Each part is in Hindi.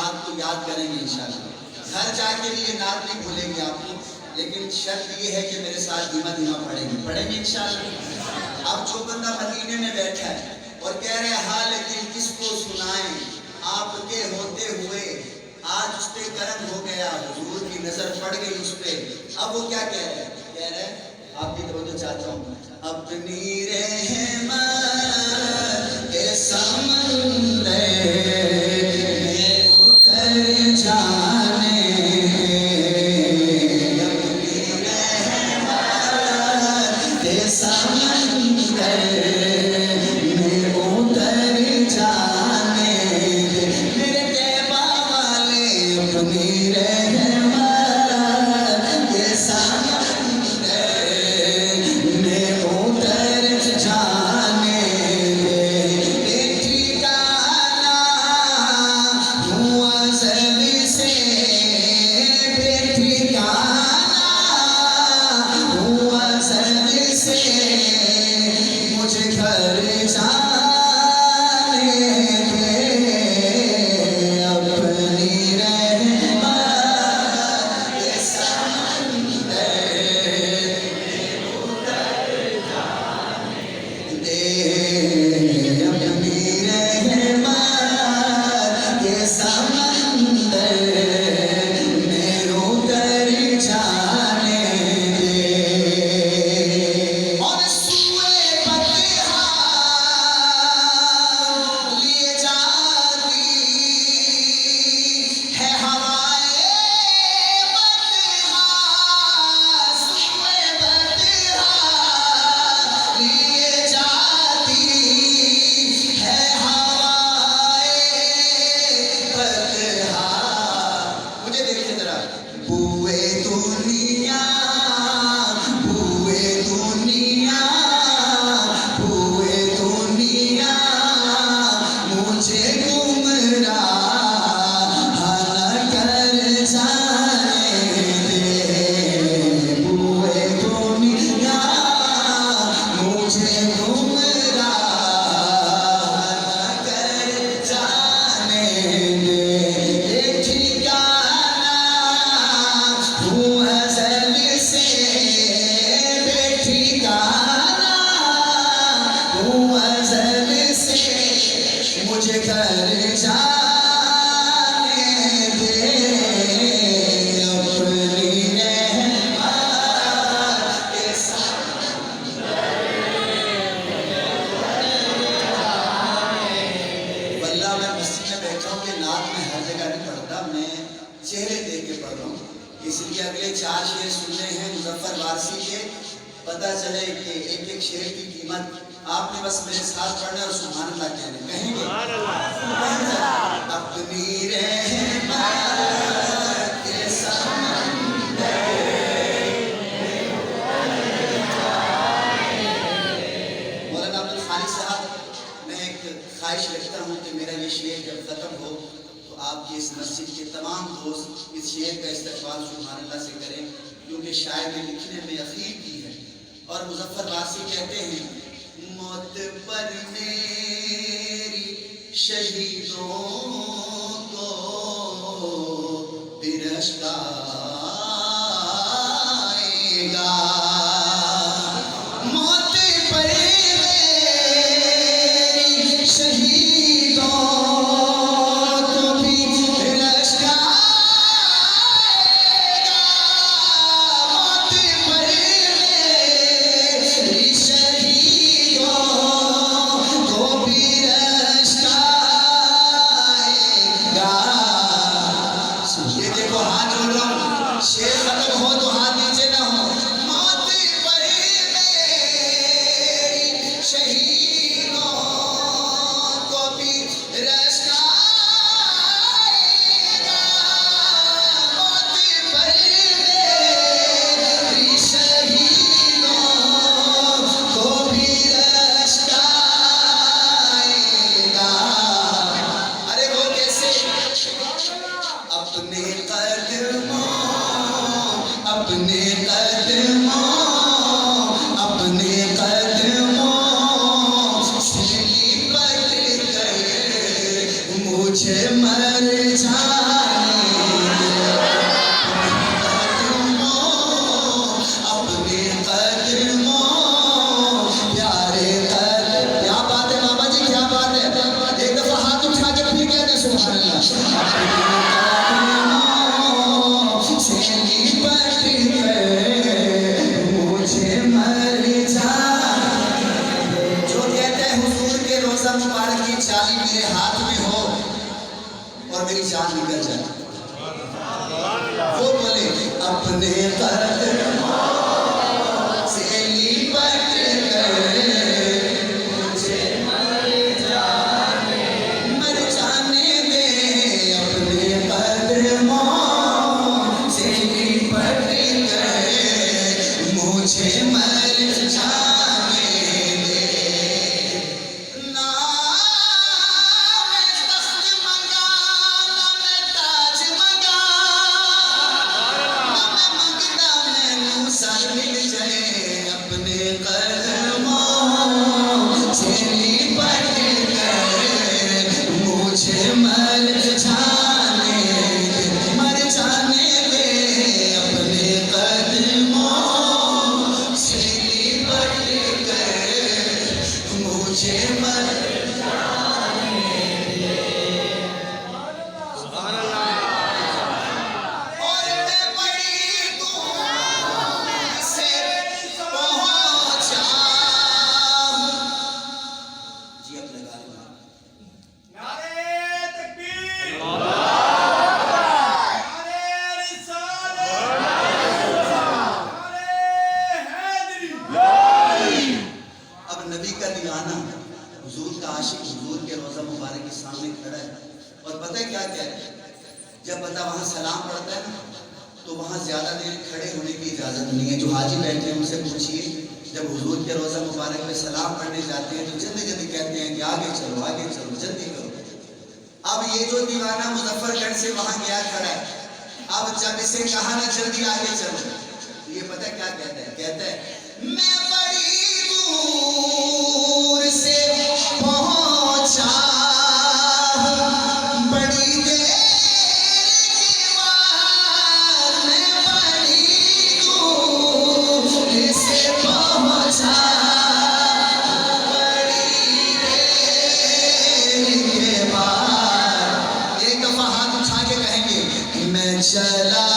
नात को याद करेंगे इंशाअल्लाह। घर जाके भी ये नात नहीं भूलेंगे आपको, लेकिन शर्त ये है कि मेरे साथ धीमा धीमा पढ़ेंगे इंशाअल्लाह। अब जो बंदा मदीने में बैठा है और कह रहे हाल दिल किसको सुनाएं, आपके होते हुए आज उस पे करम हो गया, हुजूर की नजर पड़ गई उस पे। अब वो क्या कह रहे हैं? कह रहे हैं आपकी तवज्जो चाहता हूँ, अपनी रहमत के समंदर में उतर जाने, अपनी रहमत के समंदर में उतर जाने, मेरे तैबा वाले अपनी रहमत के समंदर में उतर जाने दे। ठिकाना हुआ ज़ब से बेठिकाना हुआ ज़ब से, मुझे घर जाने दे, अपनी रहमत के समंदर दे, अपनी रहमत के समंदर में उतर जाने दे। और सूए पतिहा लिए जाती है हवाए बतिहा, सूए बतिहा लिए जाती है हवाए बतिहा। मुझे देखिए जरा, बुए दुनिया बुए दुनिया बुए दुनिया, मुझे गुमराह न कर जाने दे, बुए दुनिया मुझे गुमराह न कर जाने दे। ठिकाना हुआ ज़ब से बेठिकाना हुआ ज़ब से, मुझे घर जाने दे, अपनी रहमत के वल्लाह मैं मस्जिद में बैठा हूँ कि नात में हर जगह नहीं पढ़ता, मैं चेहरे देख के पढ़ रहा हूँ, इसलिए अगले 4 शेर सुनने हैं मुजफ्फर वारसी के, पता चले कि एक एक शेर की कीमत। आपने बस मेरे साथ पढ़ना और सुभान अल्लाह कहने कहेंगे। अपनी रहमत के समंदर। मौलाना अब्दुल खालिक साहब, मैं एक ख्वाहिश रखता हूँ कि मेरा ये शेर जब ख़त्म हो तो आपकी इस मस्जिद के तमाम दोस्त इस शेर का इस्तेमाल सुभान अल्लाह से करें, क्योंकि शायर ने लिखने में अखीर की है। और मुजफ्फर वासी कहते हैं, मौत पर मेरी शहीदों को बिरश्ता आएगा, मौत पर मेरी शहीदों को भी बिरश्ता आएगा, मौत पर मेरी शहीदों को बिरश्ता आएगा। ये देखो हाथ जोड़ लो, शेर खत्म हो तो हाथ नीचे ना हो। मौत पर मेरी शहीदों को भी रास्ता आएगा, मौत पर मेरी शहीदों को भी रास्ता आएगा। अरे वो कैसे? अपने कदमों अपने कदमों अपने कदमों से लिपट कर मुझे मर जा निकल जाए। वो बोले अपने कदमों से लिपट कर मुझे मर जाने दे, अपने कदमों से लिपट कर मुझे मर जाने दे। ना मैं तख्त मंगा, ना मैं ताज मंगा, ना मैं मंगता मैनू सर मिल जाए, अपने कदमों से लिपट कर मुझे मर जाने दे, मर जाने दे, अपने कदमों से लिपट कर मुझे मर और मैं बड़ी दूर से पहुंचा। जी अब लगा लो। नारे तकबीर, नारे रिसालत, नारे हैदरी। अब नबी का दीवाना हुजूर का आशिक हुजूर के रोज़ा मुबारक के सामने खड़ा है और पता है क्या क्या है? जब बंदा वहाँ सलाम पढ़ता है ना तो वहाँ ज़्यादा देर खड़े होने की इजाज़त नहीं है। जो हाजी बैठे हैं उनसे पूछिए, जब हुजूर के रोज़ा मुबारक में सलाम पढ़ने जाते हैं तो जल्दी जल्दी कहते हैं कि आगे चलो जल्दी करो। अब ये जो दीवाना मुजफ्फरगढ़ से वहाँ गया खड़ा है, अब जब इसे कहा ना जल्दी आगे चलो, तो ये पता है क्या कहता है? कहता है मैं बड़ी दूर से पहुंचा, बड़ी देर के बाद मैं बड़ी दूर से पहुंचा, बड़ी देर के बाद। एक दफा हाथ उठा के कहेंगे मैं चला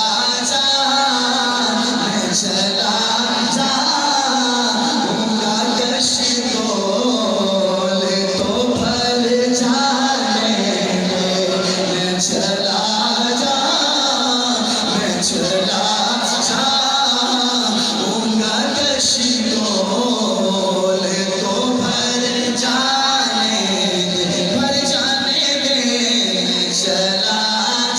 जाऊंगा कश्तोल तो भर जाने दे, मैं चला जाऊंगा कश्तोल तो भर जाने दे, मैं चला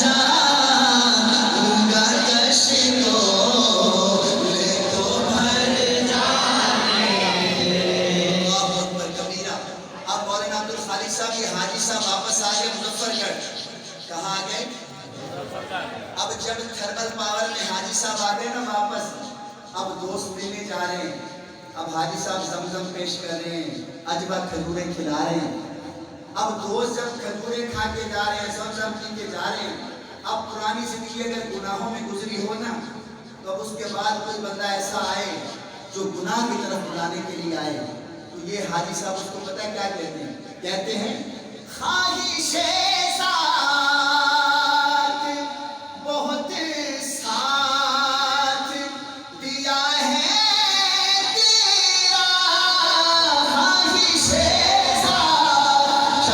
जाऊंगा कश्तोल तो भर जाने दे। अल्लाहु अकबर कबीरा। अब मौलाना अब्दुल खालिक साहब ये हाजी साहब वापस आ गए मुजफ्फरगढ़। कहाँ आ गए? अब जब थर्मल पावर में हाजी साहब आ गए ना वापस, अब दोस्त मिलने जा रहे हैं। अब हाजी साहब जमजम पेश कर रहे हैं, अजवा खजूरें खिला रहे हैं। अब दोस्त जब खजूरें खा के जा रहे हैं, जमजम पी के जा रहे हैं, अब पुरानी जिंदगी अगर गुनाहों में गुजरी हो ना, तो अब उसके बाद कोई बंदा ऐसा आए जो गुनाह की तरफ बुलाने के लिए आए, तो ये हाजी साहब उसको पता है क्या कहते हैं? कहते हैं ख्वाहिशे साथ बहुत साथ दिया है तेरा, ख्वाहिशे साथ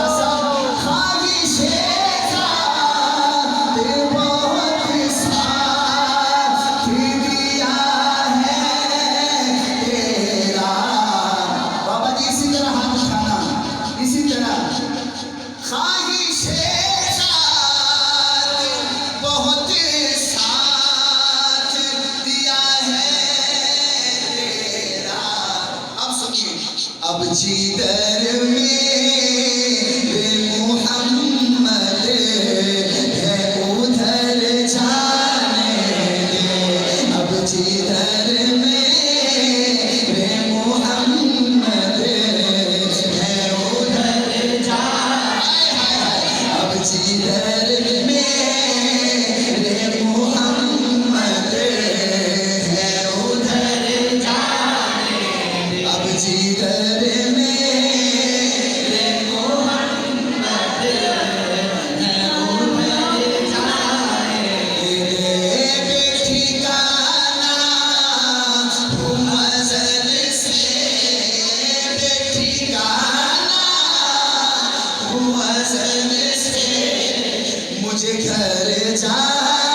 बहुत साथ दिया है तेरा। बाबा जी इसी तरह हाथ उठाना, इसी तरह ख्वाहिशे साथ बहुत साथ दिया है तेरा। अब सुनिए, अब जिधर मेरे मोहम्मद है उधर जाने दे, अब जिधर मेरे मोहम्मद है उधर जाने, अब जिधर मेरे मोहम्मद है उधर जाने, अब जिधर मेरे घर जा